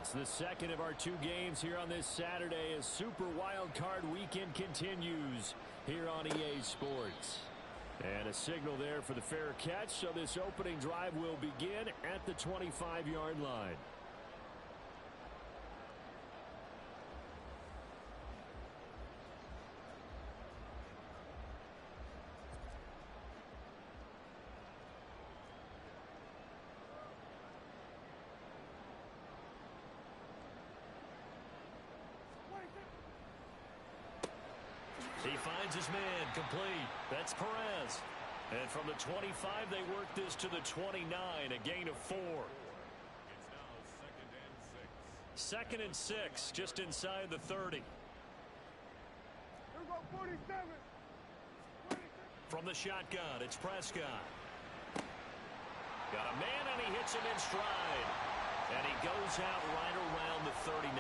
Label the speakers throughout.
Speaker 1: It's the second of our two games here on this Saturday as Super Wildcard Weekend continues here on EA Sports. And a signal there for the fair catch, so this opening drive will begin at the 25-yard line.
Speaker 2: He finds his man, complete. That's Perez. And from the 25, they work this to the 29, a gain of 4.
Speaker 3: It's now
Speaker 2: Second and 6, just inside the 30.
Speaker 3: Here we go, 47.
Speaker 2: From the shotgun, it's Prescott. Got a man, and he hits him in stride. And he goes out right around the 39.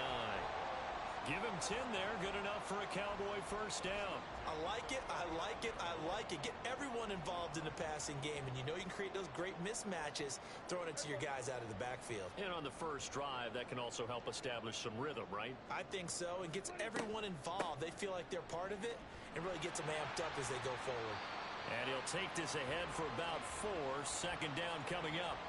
Speaker 2: Give him 10 there. Good enough for a Cowboy first down.
Speaker 4: I like it. I like it. I like it. Get everyone involved in the passing game. And you know you can create those great mismatches throwing it to your guys out of the backfield.
Speaker 2: And on the first drive, that can also help establish some rhythm, right?
Speaker 4: I think so. And gets everyone involved. They feel like they're part of it and really gets them amped up as they go forward.
Speaker 2: And he'll take this ahead for about 4. Second down coming up.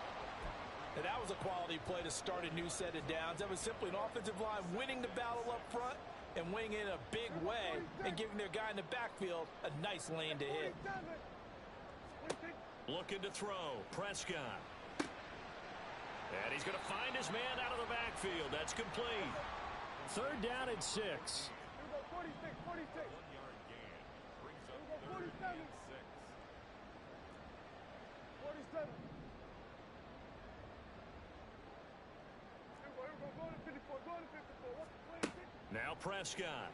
Speaker 5: And that was a quality play to start a new set of downs. That was simply an offensive line winning the battle up front and winning in a big way and giving their guy in the backfield a nice lane to hit.
Speaker 2: Looking to throw. Prescott. And he's going to find his man out of the backfield. That's complete.
Speaker 1: Third down and 6.
Speaker 3: Here we go, 46, 46.
Speaker 6: 1 yard gain. Brings up
Speaker 3: Here we go,
Speaker 6: 3rd
Speaker 3: 47.
Speaker 6: and 6.
Speaker 3: 47. Go to 54, go to 54.
Speaker 2: Now Prescott.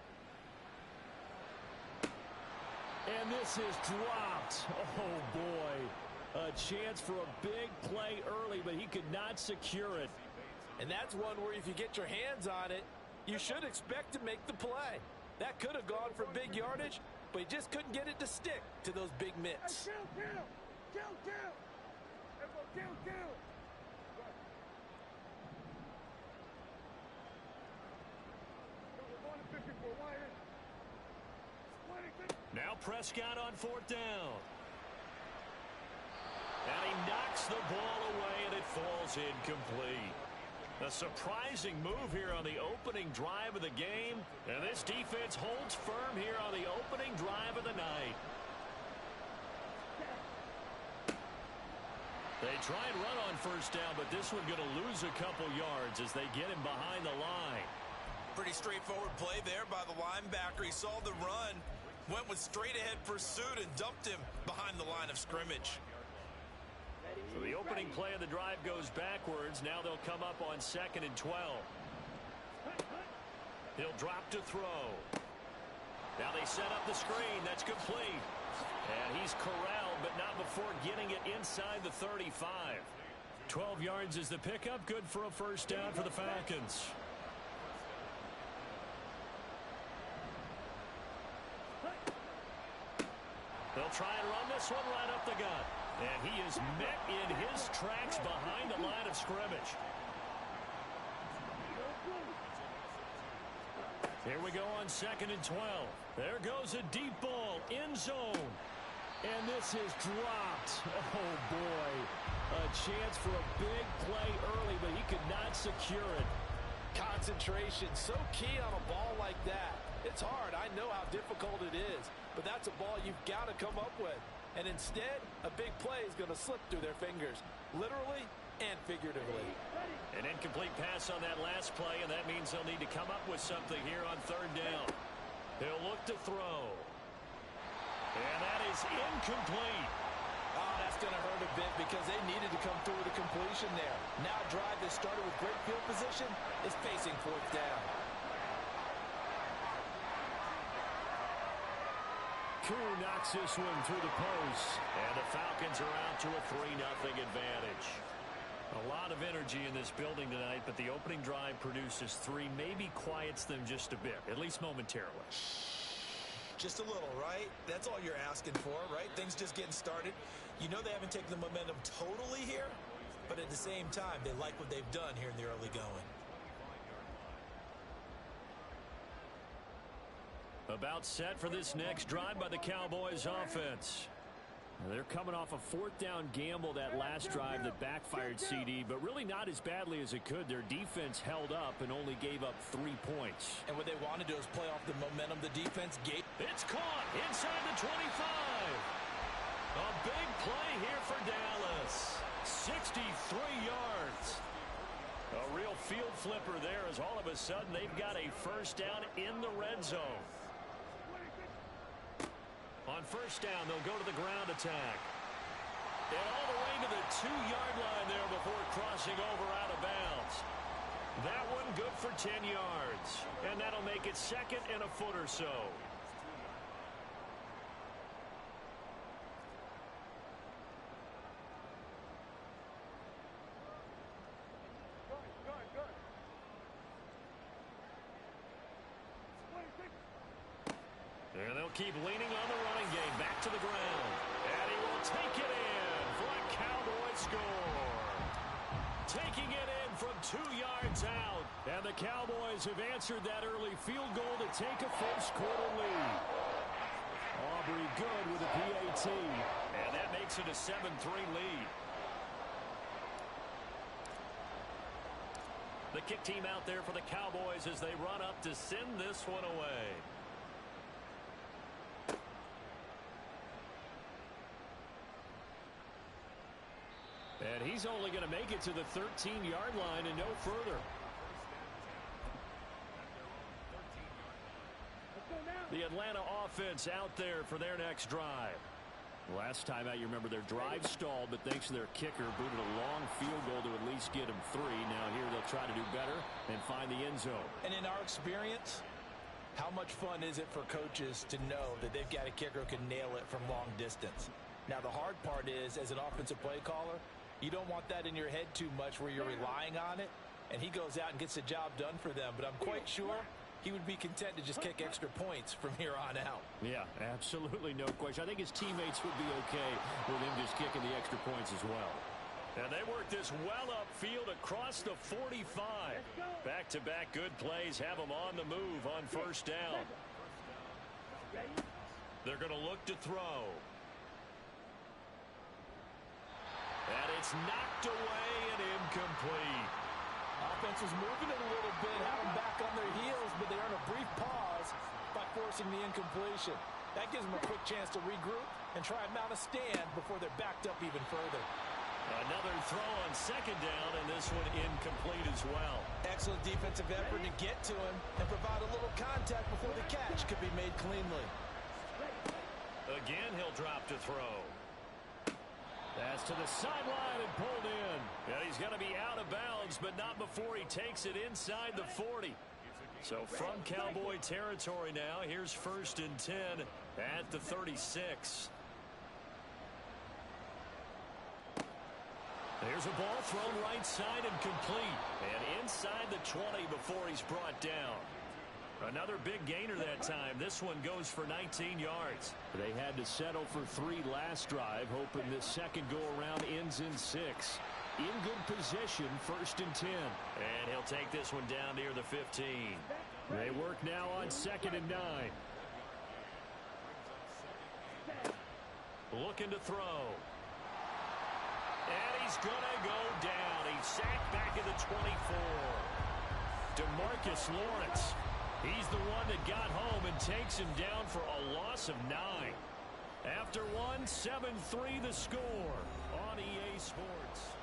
Speaker 1: And this is dropped. Oh, boy. A chance for a big play early, but he could not secure it.
Speaker 5: And that's one where if you get your hands on it, you should expect to make the play. That could have gone for big yardage, but he just couldn't get it to stick to those big mitts.
Speaker 3: Hey, kill. Everyone, kill.
Speaker 2: Now Prescott on 4th down. And he knocks the ball away, and it falls incomplete. A surprising move here on the opening drive of the game. And this defense holds firm here on the opening drive of the night. They try and run on 1st down, but this one going to lose a couple yards as they get him behind the line.
Speaker 4: Pretty straightforward play there by the linebacker. He saw the run, went with straight-ahead pursuit, and dumped him behind the line of scrimmage.
Speaker 2: So the opening play of the drive goes backwards. Now they'll come up on 2nd and 12. He'll drop to throw. Now they set up the screen. That's complete. And he's corralled, but not before getting it inside the 35. 12 yards is the pickup. Good for a first down for the Falcons. They'll try and run this one right up the gut. And he is met in his tracks behind the line of scrimmage. Here we go on 2nd and 12. There goes a deep ball, end zone.
Speaker 1: And this is dropped. Oh, boy. A chance for a big play early, but he could not secure it.
Speaker 5: Concentration, so key on a ball like that. It's hard. I know how difficult it is, but that's a ball you've got to come up with. And instead, a big play is going to slip through their fingers, literally and figuratively.
Speaker 2: An incomplete pass on that last play, and that means they'll need to come up with something here on 3rd down. He'll look to throw. And that is incomplete.
Speaker 5: Oh, that's going to hurt a bit because they needed to come through with a completion there. Now a drive that started with great field position is facing 4th down.
Speaker 1: Koo knocks this one through the post.
Speaker 2: And the Falcons are out to a 3-0 advantage. A lot of energy in this building tonight, but the opening drive produces 3, maybe quiets them just a bit, at least momentarily.
Speaker 4: Just a little, right? That's all you're asking for, right? Things just getting started. You know they haven't taken the momentum totally here, but at the same time, they like what they've done here in the early going.
Speaker 1: About set for this next drive by the Cowboys offense. They're coming off a fourth down gamble that last drive that backfired CD, but really not as badly as it could. Their defense held up and only gave up 3 points.
Speaker 5: And what they want to do is play off the momentum the defense gave.
Speaker 2: It's caught inside the 25. A big play here for Dallas. 63 yards. A real field flipper there as all of a sudden they've got a first down in the red zone. On first down, they'll go to the ground attack. And all the way to the 2-yard line there before crossing over out of bounds. That one good for 10 yards. And that'll make it second and a foot or so. And they'll keep leaning on the running game. Back to the ground. And he will take it in for a Cowboy score. Taking it in from 2 yards out. And the Cowboys have answered that early field goal to take a first-quarter lead. Aubrey good with a PAT. And that makes it a 7-3 lead. The kick team out there for the Cowboys as they run up to send this one away. And he's only going to make it to the 13-yard line and no further. The Atlanta offense out there for their next drive. Last time out, you remember their drive stalled, but thanks to their kicker, booted a long field goal to at least get them 3. Now here they'll try to do better and find the end zone.
Speaker 5: And in our experience, how much fun is it for coaches to know that they've got a kicker who can nail it from long distance? Now the hard part is, as an offensive play caller, you don't want that in your head too much where you're relying on it, and he goes out and gets the job done for them. But I'm quite sure he would be content to just kick extra points from here on out.
Speaker 1: Yeah, absolutely no question. I think his teammates would be okay with him just kicking the extra points as well.
Speaker 2: And they work this well upfield across the 45. Back-to-back good plays have them on the move on first down. They're going to look to throw. And it's knocked away and incomplete.
Speaker 5: Offense was moving it a little bit, had them back on their heels, but they earn a brief pause by forcing the incompletion. That gives them a quick chance to regroup and try and mount a stand before they're backed up even further.
Speaker 2: Another throw on second down, and this one incomplete as well.
Speaker 5: Excellent defensive effort to get to him and provide a little contact before the catch could be made cleanly.
Speaker 2: Again, he'll drop to throw.
Speaker 1: That's to the sideline and pulled in.
Speaker 2: And he's going to be out of bounds, but not before he takes it inside the 40. So from Cowboy territory now, here's 1st and 10 at the 36. There's a ball thrown right side and complete. And inside the 20 before he's brought down. Another big gainer that time. This one goes for 19 yards.
Speaker 1: They had to settle for 3 last drive, hoping this second go-around ends in 6. In good position, 1st and 10.
Speaker 2: And he'll take this one down near the 15.
Speaker 1: They work now on 2nd and 9.
Speaker 2: Looking to throw. And he's going to go down. He's sacked back at the 24. DeMarcus Lawrence. He's the one that got home and takes him down for a loss of 9. After one, 7-3 the score on EA Sports.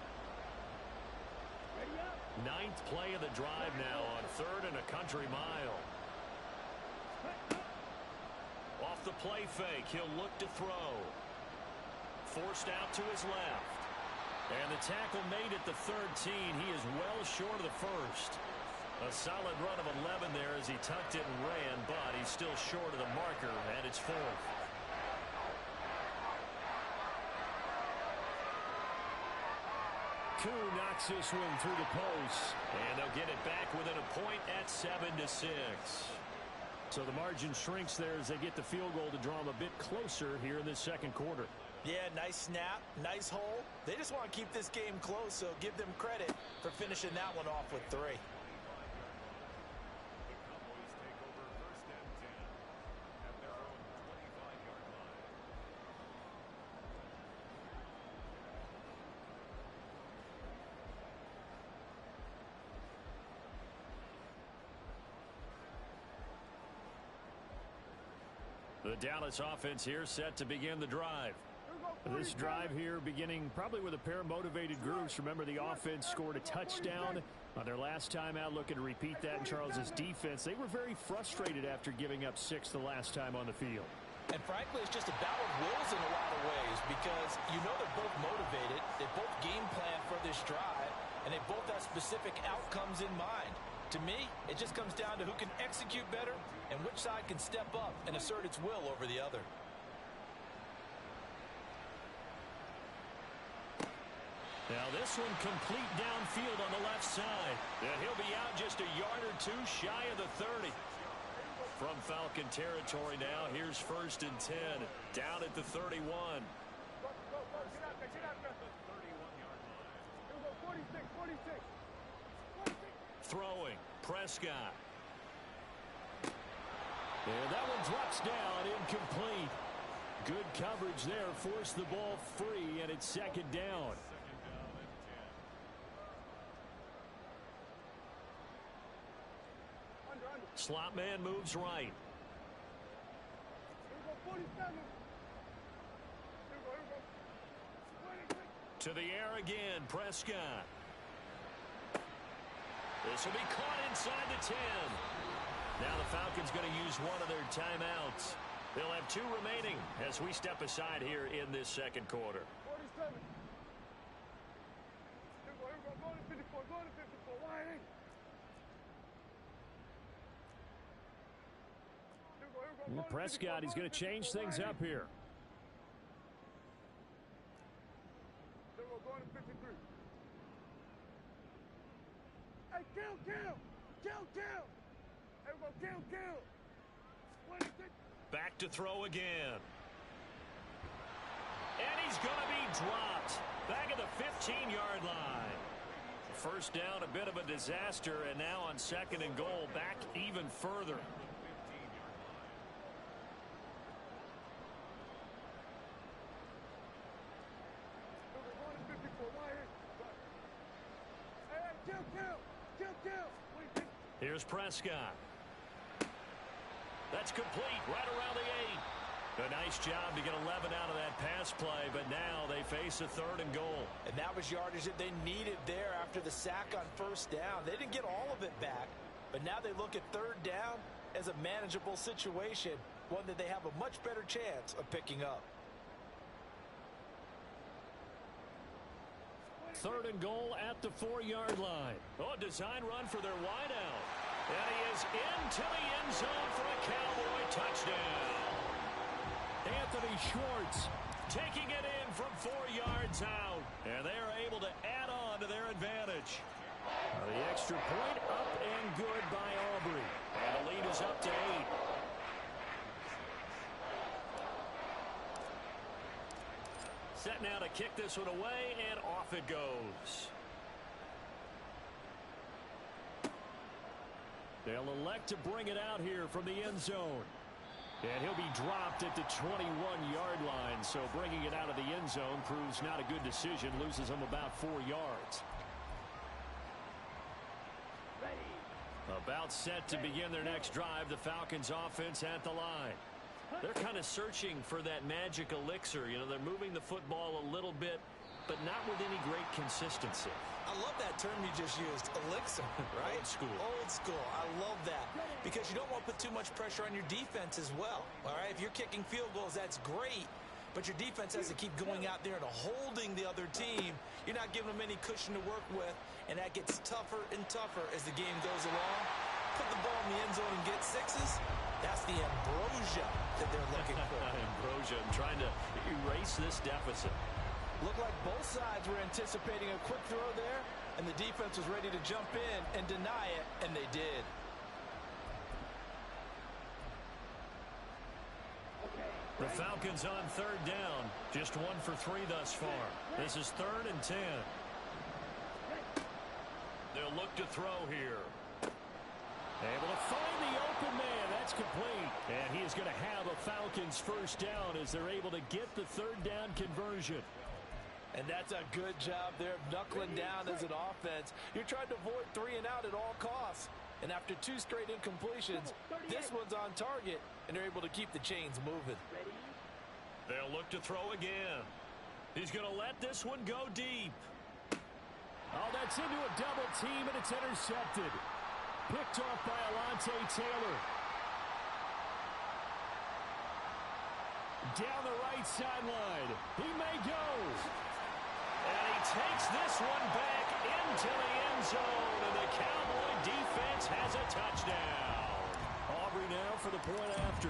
Speaker 2: 9th play of the drive now on 3rd and a country mile. Off the play fake, he'll look to throw. Forced out to his left. And the tackle made at the 13. He is well short of the first. A solid run of 11 there as he tucked it and ran, but he's still short of the marker, and it's 4th.
Speaker 1: Koo knocks this one through the post.
Speaker 2: And they'll get it back within a point at 7-6.
Speaker 1: So the margin shrinks there as they get the field goal to draw them a bit closer here in this second quarter.
Speaker 5: Yeah, nice snap, nice hole. They just want to keep this game close, so give them credit for finishing that one off with 3.
Speaker 1: The Dallas offense here set to begin the drive. This drive here beginning probably with a pair of motivated groups. Remember, the offense scored a touchdown on their last time out. Looking to repeat that in Charles's defense. They were very frustrated after giving up 6 the last time on the field.
Speaker 5: And frankly, it's just a battle of wills in a lot of ways because you know they're both motivated. They both game plan for this drive, and they both have specific outcomes in mind. To me, it just comes down to who can execute better and which side can step up and assert its will over the other.
Speaker 1: Now this one complete downfield on the left side. And he'll be out just a yard or two shy of the 30. From Falcon territory now, here's 1st and 10. Down at the 31.
Speaker 3: Go, get out there, get out there.
Speaker 6: 31-yard line.
Speaker 3: Here we go, 46, 46. 46.
Speaker 1: Throwing, Prescott. And that one drops down, incomplete. Good coverage there, forced the ball free, and it's 2nd down.
Speaker 6: Second down and 10.
Speaker 3: Under.
Speaker 1: Slot man moves right.
Speaker 3: Here we go, 47. Here we go. 26.
Speaker 1: To the air again, Prescott. This will be caught inside the 10. Now the Falcons going to use one of their timeouts. They'll have 2 remaining as we step aside here in this 2nd quarter.
Speaker 3: 47. Here we go, go to 54, go to 54. Wide in. Here we go, go to
Speaker 1: Prescott,
Speaker 3: 54,
Speaker 1: he's going to change things up here.
Speaker 3: Here we go, going to 53. Hey, kill. Here we go, kill. 26.
Speaker 1: Back to throw again. And he's going to be dropped. Back at the 15-yard line. First down, a bit of a disaster, and now on 2nd and goal, back even further.
Speaker 3: Here we go, going to 54. Wide in. Hey, kill. 26.
Speaker 1: Here's Prescott. That's complete right around the 8. A nice job to get 11 out of that pass play, but now they face a 3rd and goal.
Speaker 5: And that was yardage that they needed there after the sack on 1st down. They didn't get all of it back, but now they look at 3rd down as a manageable situation, one that they have a much better chance of picking up.
Speaker 1: 3rd and goal at the 4-yard line. Oh, a design run for their wideout. And he is into the end zone for a Cowboy touchdown. Anthony Schwartz taking it in from 4 yards out. And they are able to add on to their advantage. The extra point up and good by Aubrey. And the lead is up to 8. Set now to kick this one away, and off it goes. They'll elect to bring it out here from the end zone. And he'll be dropped at the 21-yard line. So bringing it out of the end zone proves not a good decision. Loses him about 4 yards. About set to begin their next drive. The Falcons offense at the line. They're kind of searching for that magic elixir. You know, they're moving the football a little bit, but not with any great consistency.
Speaker 5: I love that term you just used, elixir, right?
Speaker 1: Old school.
Speaker 5: Old school. I love that because you don't want to put too much pressure on your defense as well. All right, if you're kicking field goals, that's great, but your defense has to keep going out there and holding the other team. You're not giving them any cushion to work with, and that gets tougher and tougher as the game goes along. Put the ball in the end zone and get 6s. That's the ambrosia that they're looking for.
Speaker 1: Ambrosia, trying to erase this deficit.
Speaker 5: Looked like both sides were anticipating a quick throw there, and the defense was ready to jump in and deny it, and they did.
Speaker 1: The Falcons on 3rd down. Just 1 for 3 thus far. This is 3rd and 10. They'll look to throw here. Able to find the open man. That's complete. And he is going to have a Falcons first down as they're able to get the 3rd down conversion.
Speaker 5: And that's a good job there of knuckling down as an offense. You're trying to avoid 3 and out at all costs. And after 2 straight incompletions, this one's on target. and they're able to keep the chains moving.
Speaker 2: They'll look to throw again. He's going to let this one go deep.
Speaker 1: Oh, that's into a double team, and it's intercepted. Picked off by Alontae Taylor. Down the right sideline. He may go.
Speaker 2: And he takes this one back into the end zone, and the Cowboy defense has a touchdown.
Speaker 1: Aubrey now for the point after.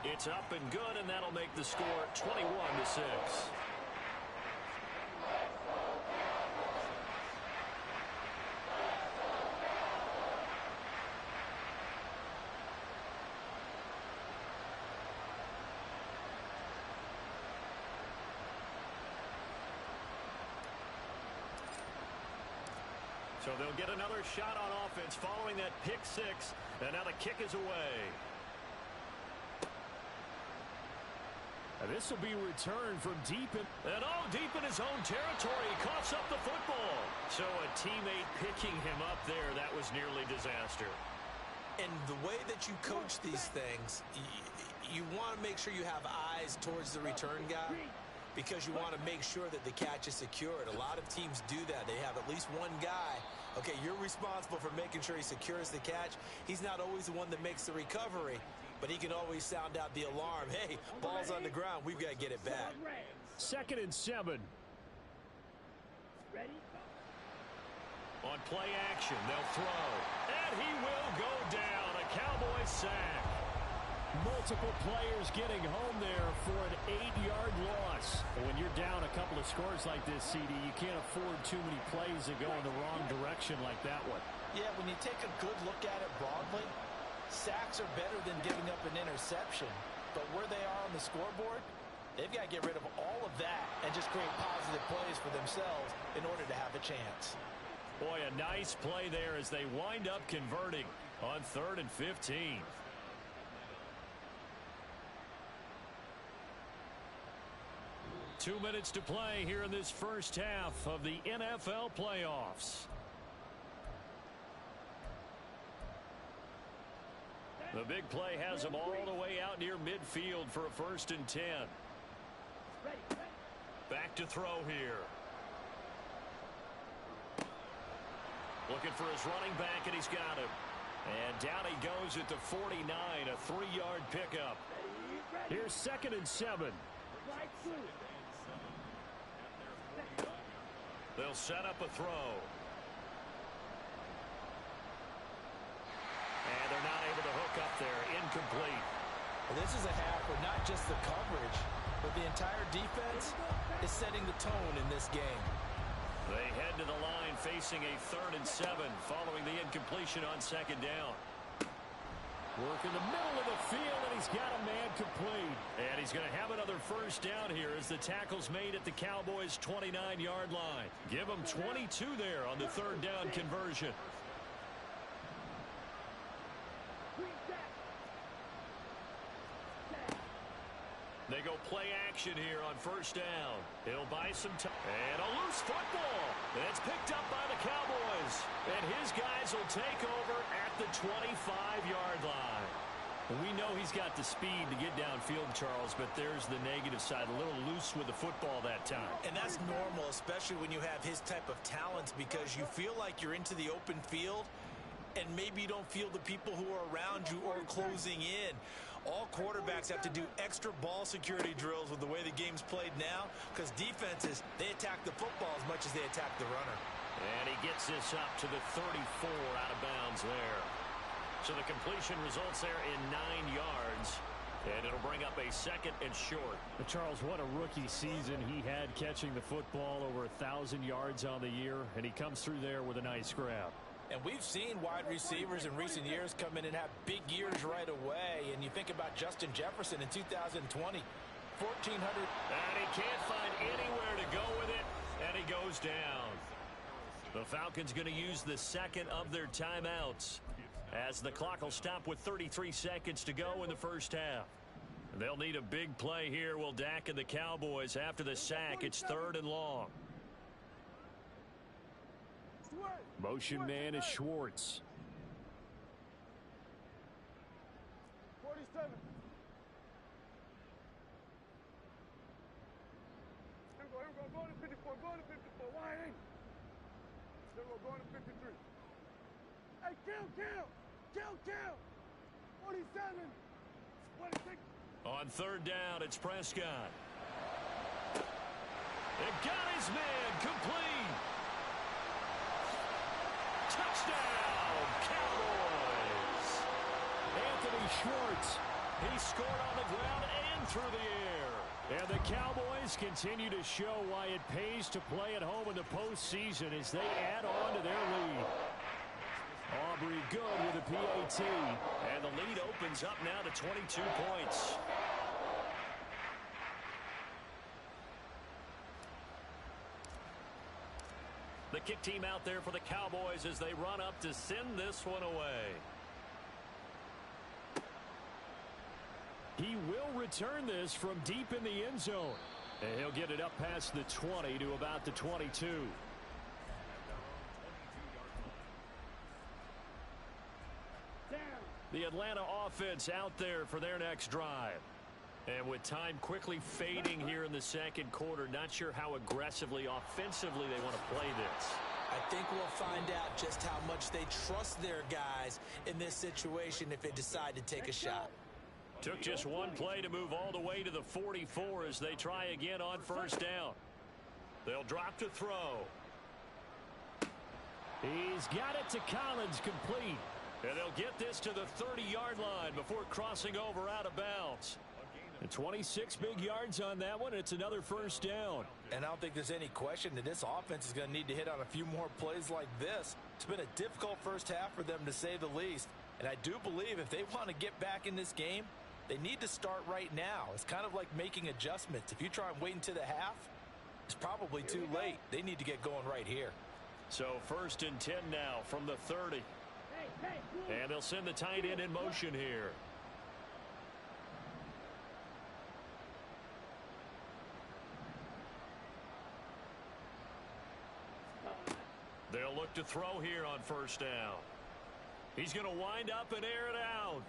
Speaker 2: It's up and good, and that'll make the score 21-6. So they'll get another shot on offense following that pick six, and now the kick is away.
Speaker 1: And this will be returned from deep in.
Speaker 2: And deep in his own territory, he coughs up the football. So a teammate picking him up there, that was nearly disaster.
Speaker 4: And the way that you coach these things, you want to make sure you have eyes towards the return guy, because you want to make sure that the catch is secured. A lot of teams do that. They have at least one guy. Okay, you're responsible for making sure he secures the catch. He's not always the one that makes the recovery, but he can always sound out the alarm. Hey, ball's on the ground. We've got to get it back.
Speaker 1: 2nd and 7.
Speaker 2: On play action, they'll throw. And he will go down. A Cowboy sack.
Speaker 1: Multiple players getting home there for an 8-yard loss. When you're down a couple of scores like this, CD, you can't afford too many plays that go in the wrong direction like that one.
Speaker 5: Yeah, when you take a good look at it broadly, sacks are better than giving up an interception. But where they are on the scoreboard, they've got to get rid of all of that and just create positive plays for themselves in order to have a chance.
Speaker 2: Boy, a nice play there as they wind up converting on 3rd and 15. Two minutes to play here in this first half of the NFL playoffs. The big play has them all the way out near midfield for a 1st and 10. Back to throw here. Looking for his running back, and he's got him. And down he goes at the 49, a 3-yard pickup.
Speaker 1: Here's 2nd and 7.
Speaker 2: They'll set up a throw. And they're not able to hook up there. Incomplete.
Speaker 5: Well, this is a half where not just the coverage, but the entire defense is setting the tone in this game.
Speaker 2: They head to the line facing a 3rd and 7 following the incompletion on 2nd down.
Speaker 1: Work in the middle of the field, and he's got a man complete.
Speaker 2: And he's going to have another 1st down here as the tackle's made at the Cowboys' 29-yard line. Give them 22 there on the 3rd down conversion. They go play action here on 1st down. He'll buy some time. And a loose football. It's picked up by the Cowboys. And his guys will take over at the 25-yard line. We know he's got the speed to get downfield, Charles, but there's the negative side. A little loose with the football that time.
Speaker 4: And that's normal, especially when you have his type of talents, because you feel like you're into the open field, and maybe you don't feel the people who are around you or closing in. All quarterbacks have to do extra ball security drills with the way the game's played now, because defenses, they attack the football as much as they attack the runner.
Speaker 2: And he gets this up to the 34 out of bounds there. So the completion results there in 9 yards. And it'll bring up a 2nd and short.
Speaker 1: But Charles, what a rookie season he had catching the football, over 1,000 yards on the year, and he comes through there with a nice grab.
Speaker 5: And we've seen wide receivers in recent years come in and have big years right away. And you think about Justin Jefferson in 2020, 1,400.
Speaker 2: And he can't find anywhere to go with it, and he goes down. The Falcons going to use the 2nd of their timeouts as the clock will stop with 33 seconds to go in the first half. They'll need a big play here, will Dak and the Cowboys. After the sack, it's 3rd and long.
Speaker 1: Motion man is Schwartz.
Speaker 3: 47. Here we go, going to 54, going to 54, wide in. Here we go, going to 53. Hey, kill! 47, 26.
Speaker 2: On third down, it's Prescott. It got his man complete. Touchdown, Cowboys.
Speaker 1: Anthony Schwartz. He scored on the ground and through the air. And the Cowboys continue to show why it pays to play at home in the postseason as they add on to their lead. Aubrey good with a PAT.
Speaker 2: And the lead opens up now to 22 points. The kick team out there for the Cowboys as they run up to send this one away.
Speaker 1: He will return this from deep in the end zone. And he'll get it up past the 20 to about the 22. The Atlanta offense out there for their next drive. And with time quickly fading here in the second quarter, not sure how aggressively, offensively they want to play this.
Speaker 4: I think we'll find out just how much they trust their guys in this situation if they decide to take a shot.
Speaker 2: Took just one play to move all the way to the 44 as they try again on first down. They'll drop to throw.
Speaker 1: He's got it to Collins, complete.
Speaker 2: And they'll get this to the 30-yard line before crossing over out of bounds.
Speaker 1: And 26 big yards on that one. It's another first down.
Speaker 5: And I don't think there's any question that this offense is going to need to hit on a few more plays like this. It's been a difficult first half for them, to say the least. And I do believe if they want to get back in this game, they need to start right now. It's kind of like making adjustments. If you try and wait until the half, it's probably too late. They need to get going right here.
Speaker 2: So 1st and 10 now from the 30. And they'll send the tight end in motion here. They'll look to throw here on first down. He's going to wind up and air it out.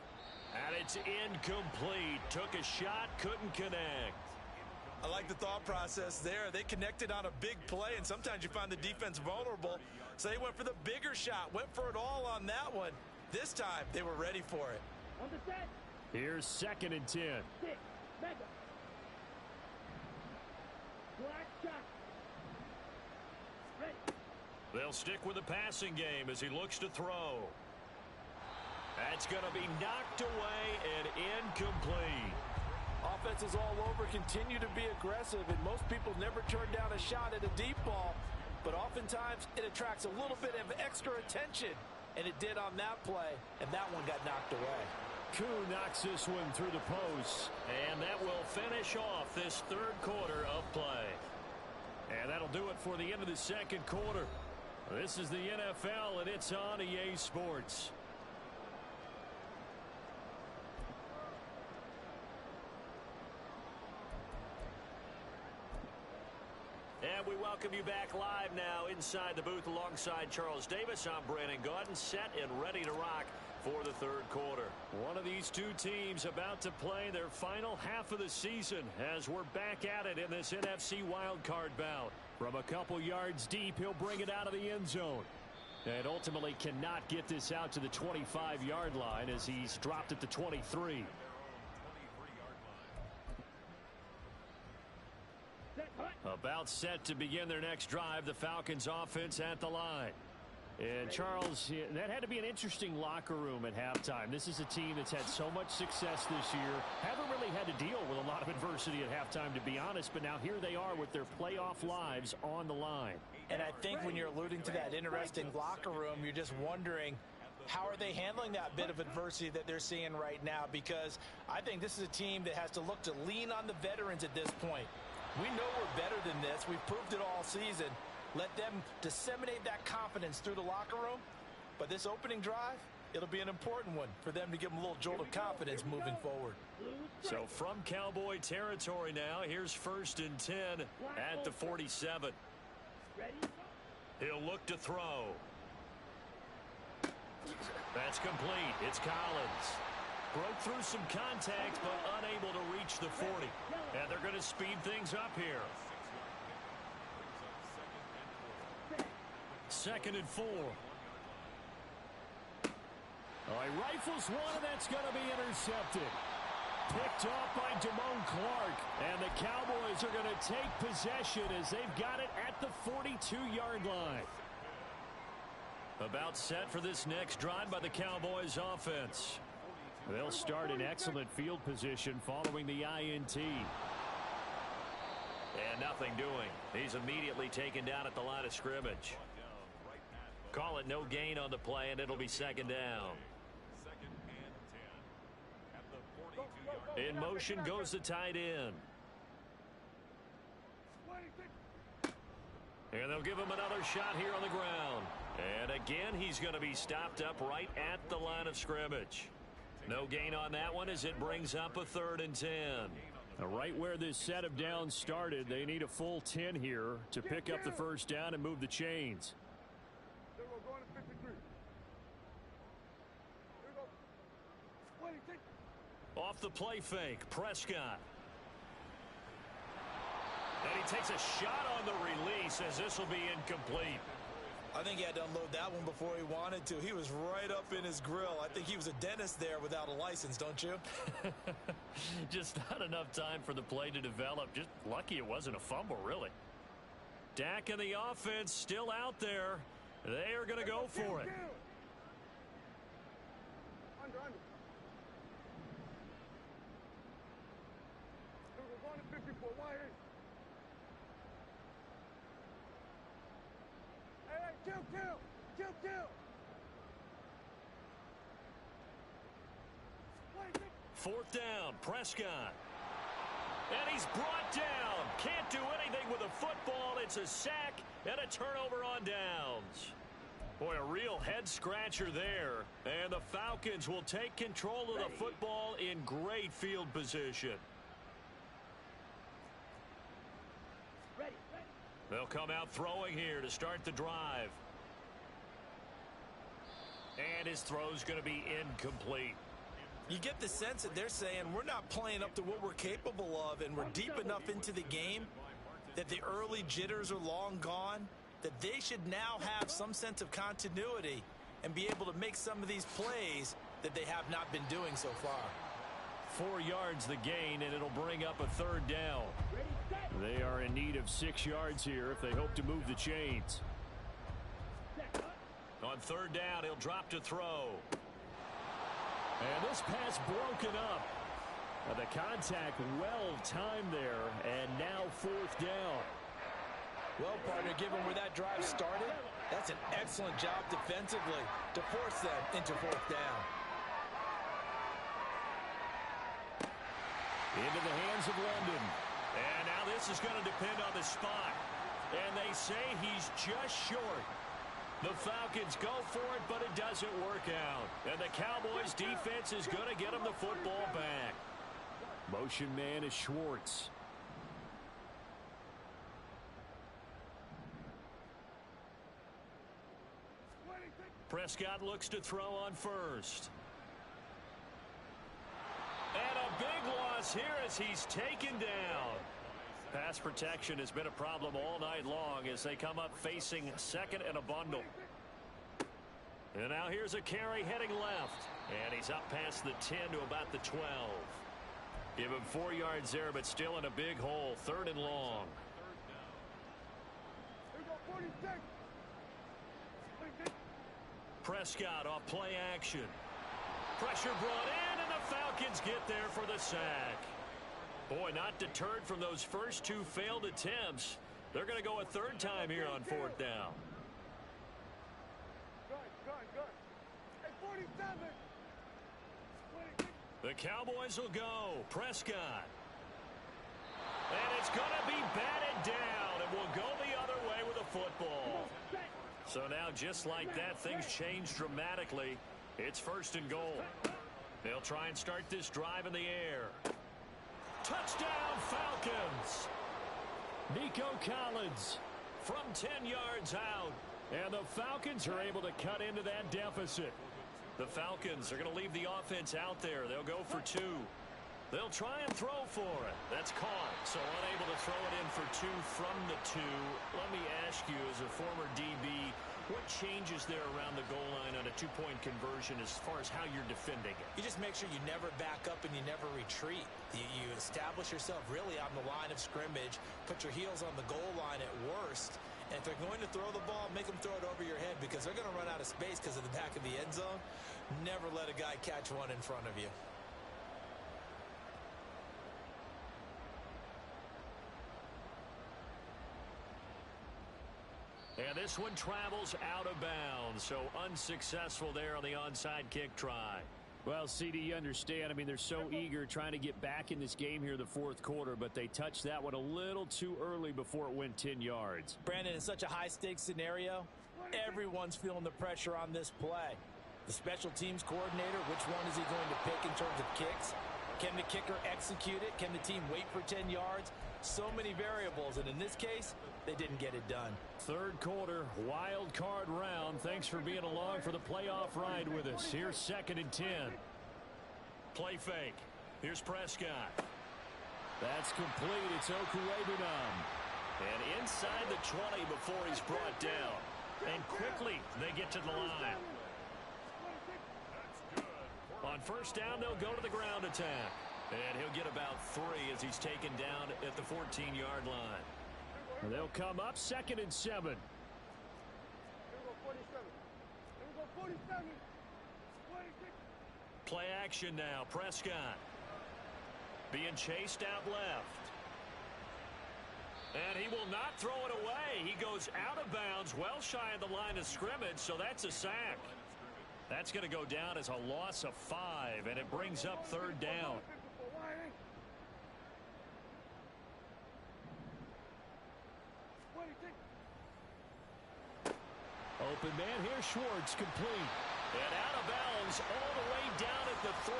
Speaker 2: And it's incomplete. Took a shot, couldn't connect.
Speaker 5: I like the thought process there. They connected on a big play, and sometimes you find the defense vulnerable. So they went for the bigger shot, went for it all on that one. This time, they were ready for it.
Speaker 1: Here's 2nd and 10.
Speaker 2: They'll stick with the passing game as he looks to throw. That's going to be knocked away and incomplete.
Speaker 5: Offenses all over continue to be aggressive, and most people never turn down a shot at a deep ball. But oftentimes, it attracts a little bit of extra attention. And it did on that play, and that one got knocked away.
Speaker 1: Koo knocks this one through the post.
Speaker 2: And that will finish off this third quarter of play.
Speaker 1: And that'll do it for the end of the second quarter. This is the NFL, and it's on EA Sports.
Speaker 2: And we welcome you back live now inside the booth alongside Charles Davis. I'm Brandon Gaudin, set and ready to rock for the third quarter.
Speaker 1: One of these two teams about to play their final half of the season as we're back at it in this NFC Wildcard bout. From a couple yards deep, he'll bring it out of the end zone. And ultimately cannot get this out to the 25-yard line as he's dropped at the 23. About set to begin their next drive, the Falcons offense at the line. And Charles, that had to be an interesting locker room at halftime. This is a team that's had so much success this year. Haven't really had to deal with a lot of adversity at halftime, to be honest. But now here they are with their playoff lives on the line.
Speaker 5: And I think when you're alluding to that interesting locker room, you're just wondering, how are they handling that bit of adversity that they're seeing right now? Because I think this is a team that has to look to lean on the veterans at this point. We know we're better than this. We've proved it all season. Let them disseminate that confidence through the locker room. But this opening drive, it'll be an important one for them to give them a little jolt of confidence moving forward.
Speaker 2: So from Cowboy territory now, here's 1st and 10 at the 47. He'll look to throw. That's complete. It's Collins. Broke through some contact, but unable to reach the 40. And they're going to speed things up here. 2nd and 4. All right, rifles one, and that's going to be intercepted. Picked off by Damone Clark. And the Cowboys are going to take possession as they've got it at the 42-yard line. About set for this next drive by the Cowboys offense. They'll start in excellent field position following the INT. And nothing doing. He's immediately taken down at the line of scrimmage. Call it no gain on the play, and it'll be 2nd down. In motion goes the tight end. And they'll give him another shot here on the ground. And again, he's going to be stopped up right at the line of scrimmage. No gain on that one as it brings up a 3rd and 10.
Speaker 1: Now, right where this set of downs started, they need a full 10 here to pick up the first down and move the chains.
Speaker 3: Going to 53. Here we go. 26.
Speaker 2: Off the play fake, Prescott. And he takes a shot on the release as this will be incomplete.
Speaker 4: I think he had to unload that one before he wanted to. He was right up in his grill. I think he was a dentist there without a license, don't you?
Speaker 2: Just not enough time for the play to develop. Just lucky it wasn't a fumble, really. Dak and the offense still out there. They are going to go for it.
Speaker 3: Under. We're going to 54. Why ain't? Hey, kill.
Speaker 2: 4th down, Prescott. And he's brought down. Can't do anything with a football. It's a sack and a turnover on downs. Boy, a real head-scratcher there. And the Falcons will take control of the football in great field position. They'll come out throwing here to start the drive. And his throw's going to be incomplete.
Speaker 4: You get the sense that they're saying we're not playing up to what we're capable of, and we're deep enough into the game that the early jitters are long gone, that they should now have some sense of continuity and be able to make some of these plays that they have not been doing so far.
Speaker 1: 4 yards the gain, and it'll bring up a 3rd down. They are in need of 6 yards here if they hope to move the chains.
Speaker 2: On 3rd down, he'll drop to throw.
Speaker 1: And this pass broken up. The contact well timed there, and now 4th down.
Speaker 4: Well, partner, given where that drive started, that's an excellent job defensively to force them into 4th down.
Speaker 1: Into the hands of London.
Speaker 2: And now this is going to depend on the spot. And they say he's just short. The Falcons go for it, but it doesn't work out. And the Cowboys defense is going to get him the football back.
Speaker 1: Motion man is Schwartz.
Speaker 2: Prescott looks to throw on 1st. And a big loss here as he's taken down. Pass protection has been a problem all night long as they come up facing 2nd and a bundle. And now here's a carry heading left. And he's up past the 10 to about the 12. Give him 4 yards there, but still in a big hole. 3rd and long. Prescott off play action. Pressure brought in, and the Falcons get there for the sack. Boy, not deterred from those first 2 failed attempts. They're going to go a 3rd time here on 4th down.
Speaker 3: Good. Hey, 47.
Speaker 2: The Cowboys will go. Prescott. And it's going to be batted down, and will go the other way with a football. So now, just like that, things change dramatically. It's 1st and goal. They'll try and start this drive in the air. Touchdown, Falcons.
Speaker 1: Nico Collins
Speaker 2: from 10 yards out.
Speaker 1: And the Falcons are able to cut into that deficit.
Speaker 2: The Falcons are going to leave the offense out there. They'll go for 2. They'll try and throw for it. That's caught. So unable to throw it in for 2 from the 2. Let me ask you, as a former DB, what changes there around the goal line on a 2-point conversion as far as how you're defending it?
Speaker 4: You just make sure you never back up and you never retreat. You establish yourself really on the line of scrimmage, put your heels on the goal line at worst, and if they're going to throw the ball, make them throw it over your head because they're going to run out of space because of the back of the end zone. Never let a guy catch one in front of you.
Speaker 2: And this one travels out of bounds, so unsuccessful there on the onside kick try.
Speaker 1: Well, CD, you understand. I mean, they're so eager trying to get back in this game here in the fourth quarter, but they touched that one a little too early before it went 10 yards.
Speaker 5: Brandon, in such a high-stakes scenario, everyone's feeling the pressure on this play. The special teams coordinator, which one is he going to pick in terms of kicks? Can the kicker execute it? Can the team wait for 10 yards? So many variables, and in this case, they didn't get it done.
Speaker 1: Third quarter, wild card round. Thanks for being along for the playoff ride with us. Here's 2nd and 10.
Speaker 2: Play fake. Here's Prescott.
Speaker 1: That's complete. It's Okuwebunam.
Speaker 2: And inside the 20 before he's brought down. And quickly, they get to the line. On first down, they'll go to the ground attack. And he'll get about 3 as he's taken down at the 14-yard line.
Speaker 1: They'll come up 2nd and 7.
Speaker 3: Here we go, 47. Here we go, 47. 26.
Speaker 2: Play action now. Prescott being chased out left. And he will not throw it away. He goes out of bounds, well shy of the line of scrimmage, so that's a sack. That's going to go down as a loss of 5, and it brings up 3rd down.
Speaker 1: Open man here, Schwartz, complete.
Speaker 2: And out of bounds all the way down at the 3.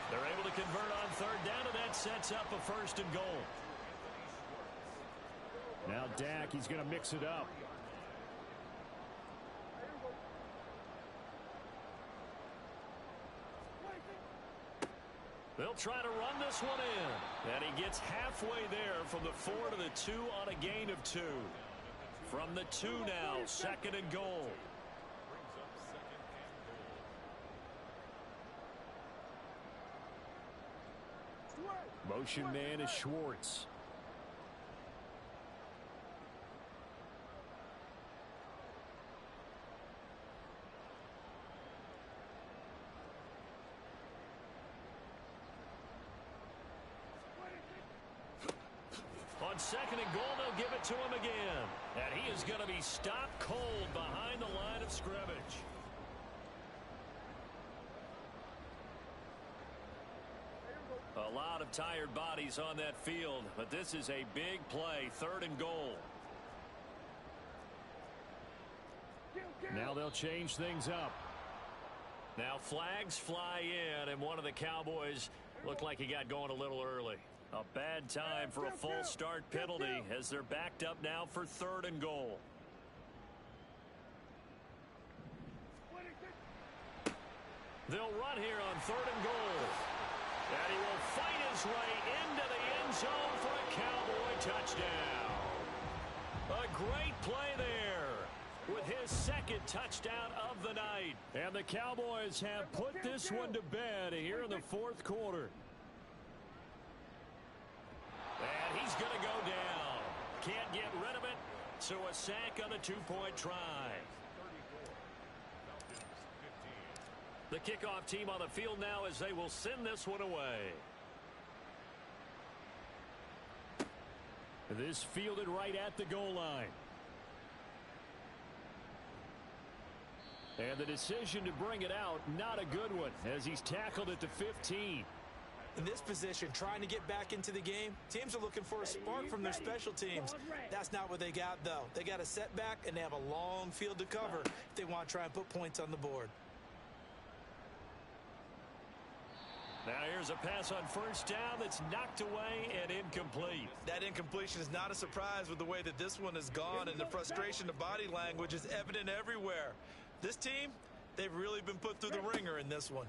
Speaker 2: They're able to convert on 3rd down, and that sets up a 1st and goal.
Speaker 1: Now Dak, he's going to mix it up.
Speaker 2: They'll try to run this one in. And he gets halfway there from the 4 to the 2 on a gain of 2. From the 2 now, 2nd and goal.
Speaker 1: Motion man is Schwartz.
Speaker 2: On 2nd and goal, they'll give it to him again. And he is going to be stopped cold behind the line of scrimmage. A lot of tired bodies on that field, but this is a big play, 3rd and goal.
Speaker 1: Now they'll change things up.
Speaker 2: Now flags fly in, and one of the Cowboys looked like he got going a little early. A bad time for a false start penalty as they're backed up now for 3rd and goal. They'll run here on 3rd and goal. And he will fight his way into the end zone for a Cowboy touchdown. A great play there with his 2nd touchdown of the night.
Speaker 1: And the Cowboys have put this one to bed here in the 4th quarter.
Speaker 2: And he's going to go down. Can't get rid of it. So a sack on a 2-point try. The kickoff team on the field now as they will send this one away.
Speaker 1: This fielded right at the goal line. And the decision to bring it out, not a good one, as he's tackled at the 15.
Speaker 4: In this position, trying to get back into the game, teams are looking for a spark from their special teams. That's not what they got, though. They got a setback, and they have a long field to cover if they want to try and put points on the board.
Speaker 2: Now here's a pass on first down that's knocked away and incomplete.
Speaker 5: That incompletion is not a surprise with the way that this one has gone, and the frustration of body language is evident everywhere. This team,
Speaker 4: They've really been put through the ringer in this one.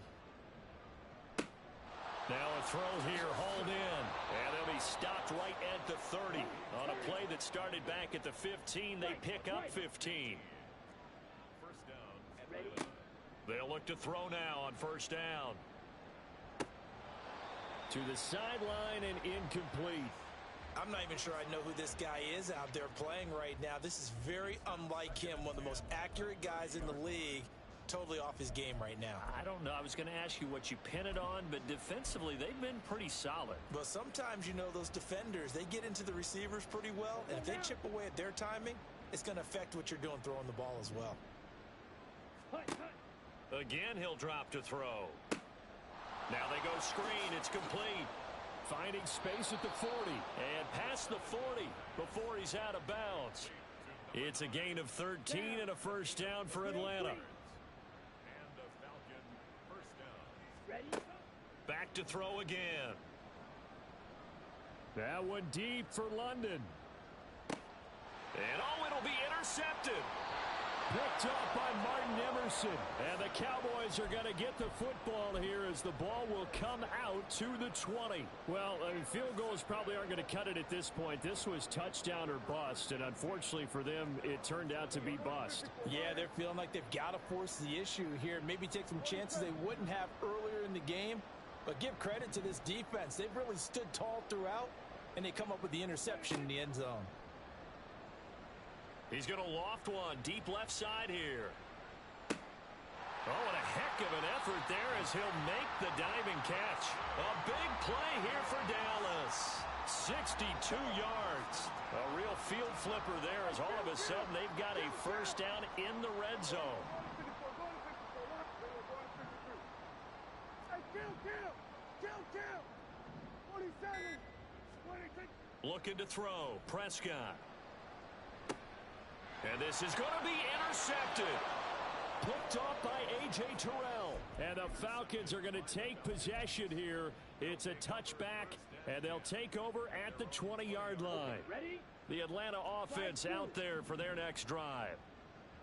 Speaker 2: Now a throw here, hauled in. And they'll be stopped right at the 30. On a play that started back at the 15, they pick up 15.
Speaker 6: First down.
Speaker 2: They'll look to throw now on first down. To the sideline and incomplete.
Speaker 4: I'm not even sure I know who this guy is out there playing right now. This is very unlike him, one of the most accurate guys in the league. Totally off his game right now.
Speaker 2: I don't know. I was going to ask you what you pin it on, but defensively, they've been pretty solid.
Speaker 4: But sometimes, you know, those defenders, they get into the receivers pretty well, and if they chip away at their timing, it's going to affect what you're doing throwing the ball as well.
Speaker 2: Again, he'll drop to throw. Now they go screen. It's complete. Finding space at the 40 and past the 40 before he's out of bounds. It's a gain of 13 and a first down for Atlanta.
Speaker 6: And the Falcon first down.
Speaker 2: Back to throw again.
Speaker 1: That one deep for London.
Speaker 2: And oh, it'll be intercepted.
Speaker 1: Picked up by Martin Emerson. And the Cowboys are going to get the football here as the ball will come out to the 20. Well, I mean, field goals probably aren't going to cut it at this point. This was touchdown or bust, and unfortunately for them, it turned out to be bust.
Speaker 5: Yeah, they're feeling like they've got to force the issue here. Maybe take some chances they wouldn't have earlier in the game. But give credit to this defense. They've really stood tall throughout, and they come up with the interception in the end zone.
Speaker 2: He's going to loft one deep left side here. Oh, and a heck of an effort there as he'll make the diving catch. A big play here for Dallas. 62 yards. A real field flipper there as all of a sudden they've got a first down in the red zone. Looking to throw. Prescott. And this is going to be intercepted.
Speaker 1: Picked off by A.J. Terrell. And the Falcons are going to take possession here. It's a touchback, and they'll take over at the 20-yard line. The Atlanta offense out there for their next drive.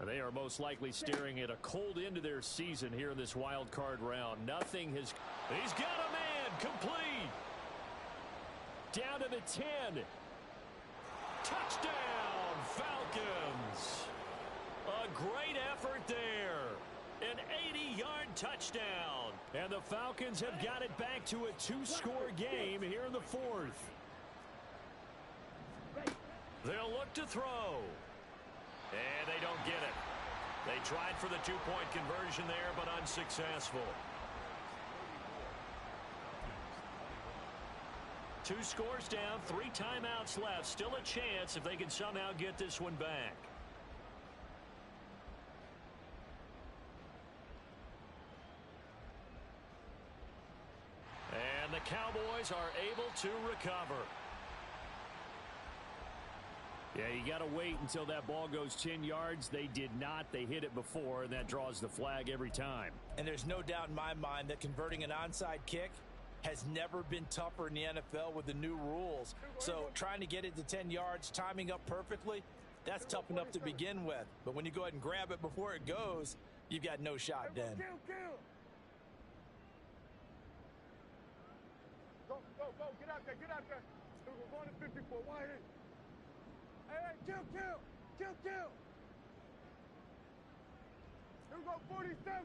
Speaker 1: They are most likely staring at a cold end to their season here in this wild card round. Nothing has...
Speaker 2: He's got a man. Complete.
Speaker 1: Down to the 10.
Speaker 2: Touchdown, Falcons. A great effort there. An 80-yard touchdown.
Speaker 1: And the Falcons have got it back to a two-score game here in the fourth.
Speaker 2: They'll look to throw. And they don't get it. They tried for the two-point conversion there, but unsuccessful. 2 scores down, 3 timeouts left. Still a chance if they can somehow get this one back. And the Cowboys are able to recover.
Speaker 1: Yeah, you got to wait until that ball goes 10 yards. They did not. They hit it before, and that draws the flag every time.
Speaker 5: And there's no doubt in my mind that converting an onside kick has never been tougher in the NFL with the new rules. So trying to get it to 10 yards, timing up perfectly, that's tough enough to begin with. But when you go ahead and grab it before it goes, you've got no shot then.
Speaker 3: Go, get out there. We're going to 54, wide in. Hey, kill. Here we go, 47.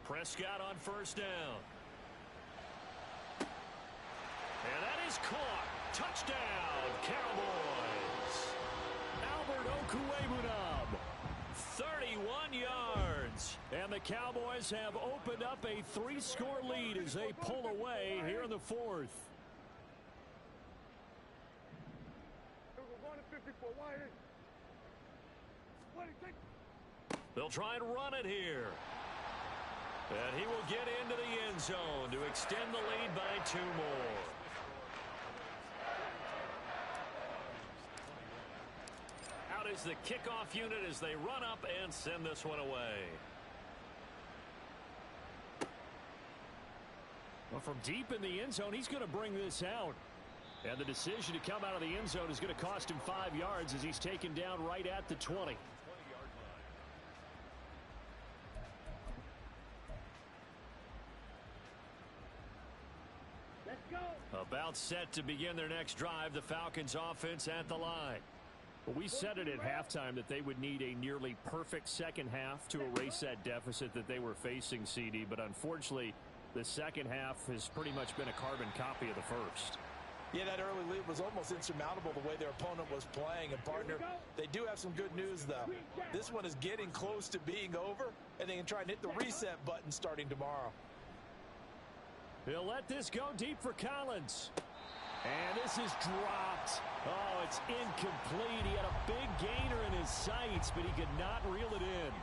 Speaker 2: Prescott on first down. And that is caught. Touchdown, Cowboys.
Speaker 1: Albert Okwuegbunam.
Speaker 2: 31 yards.
Speaker 1: And the Cowboys have opened up a 3-score lead as they pull away here in the fourth.
Speaker 2: They'll try and run it here. And he will get into the end zone to extend the lead by 2 more. Out is the kickoff unit as they run up and send this one away.
Speaker 1: Well, from deep in the end zone, he's going to bring this out. And the decision to come out of the end zone is going to cost him 5 yards as he's taken down right at the 20. About set to begin their next drive, the Falcons offense at the line. Well, we said it at halftime that they would need a nearly perfect second half to erase that deficit that they were facing, CD, but unfortunately the second half has pretty much been a carbon copy of the first.
Speaker 5: Yeah, that early lead was almost insurmountable the way their opponent was playing. And, partner, they do have some good news, though. This one is getting close to being over, and they can try and hit the reset button starting tomorrow.
Speaker 1: He'll let this go deep for Collins. And this is dropped. Oh, it's incomplete. He had a big gainer in his sights, but he could not reel it in.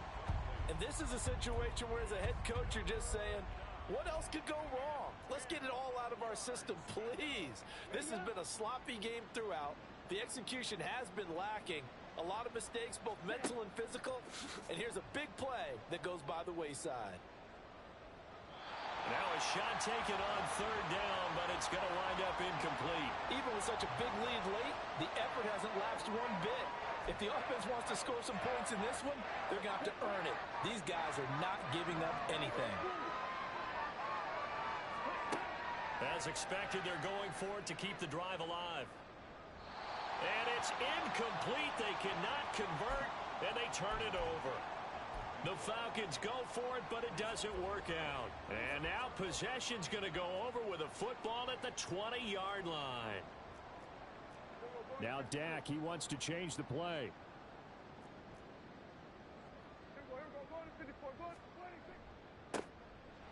Speaker 5: And this is a situation where, as a head coach, you're just saying, what else could go wrong? Let's get it all out of our system, please. This has been a sloppy game throughout. The execution has been lacking. A lot of mistakes, both mental and physical. And here's a big play that goes by the wayside.
Speaker 1: Now a shot taken on third down, but it's going to wind up incomplete.
Speaker 5: Even with such a big lead late, the effort hasn't lapsed one bit. If the offense wants to score some points in this one, they're going to have to earn it. These guys are not giving up anything.
Speaker 1: As expected, they're going for it to keep the drive alive. And it's incomplete. They cannot convert, and they turn it over. The Falcons go for it, but it doesn't work out. And now possession's going to go over with a football at the 20-yard line. Now Dak, he wants to change the play.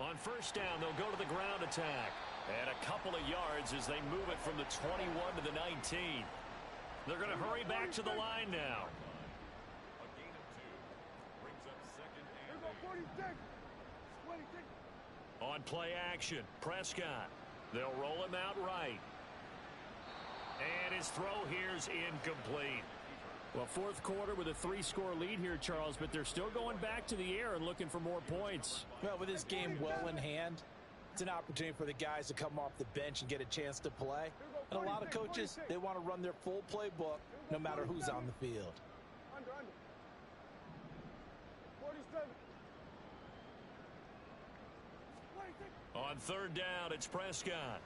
Speaker 1: On first down, they'll go to the ground attack. And a couple of yards as they move it from the 21 to the 19. They're going to hurry back to the line now.
Speaker 6: A gain of 2 brings up second and 8.
Speaker 1: On play action, Prescott. They'll roll him out right. And his throw here's incomplete. Well, fourth quarter with a 3-score lead here, Charles, but they're still going back to the air and looking for more points.
Speaker 5: Well, with this game well in hand, it's an opportunity for the guys to come off the bench and get a chance to play. And a lot of coaches, they want to run their full playbook no matter who's on the field.
Speaker 3: Under. 47.
Speaker 1: On third down, it's Prescott.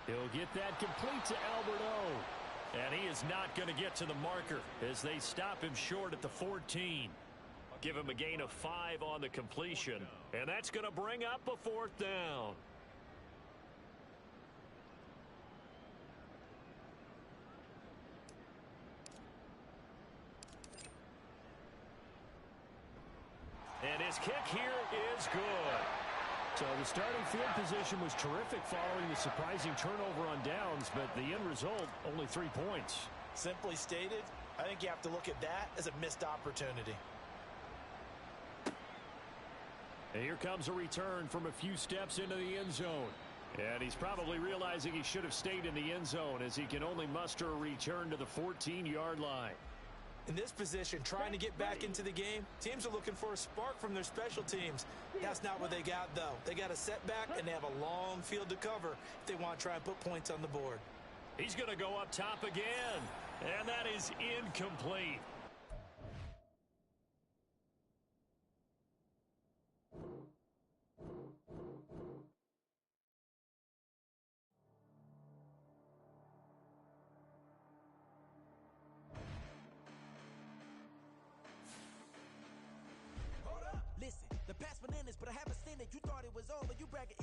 Speaker 1: He'll get that complete to Albert O. And he is not going to get to the marker as they stop him short at the 14. Give him a gain of 5 on the completion. And that's going to bring up a fourth down. And his kick here is good. So the starting field position was terrific following the surprising turnover on downs, but the end result, only 3 points.
Speaker 5: Simply stated, I think you have to look at that as a missed opportunity.
Speaker 1: And here comes a return from a few steps into the end zone. And he's probably realizing he should have stayed in the end zone as he can only muster a return to the 14-yard line.
Speaker 5: In this position, trying to get back into the game, teams are looking for a spark from their special teams. That's not what they got, though. They got a setback, and they have a long field to cover if they want to try and put points on the board.
Speaker 1: He's going to go up top again, and that is incomplete.
Speaker 7: Listen, the past bananas, but I haven't seen it. You thought it was over, you bragging.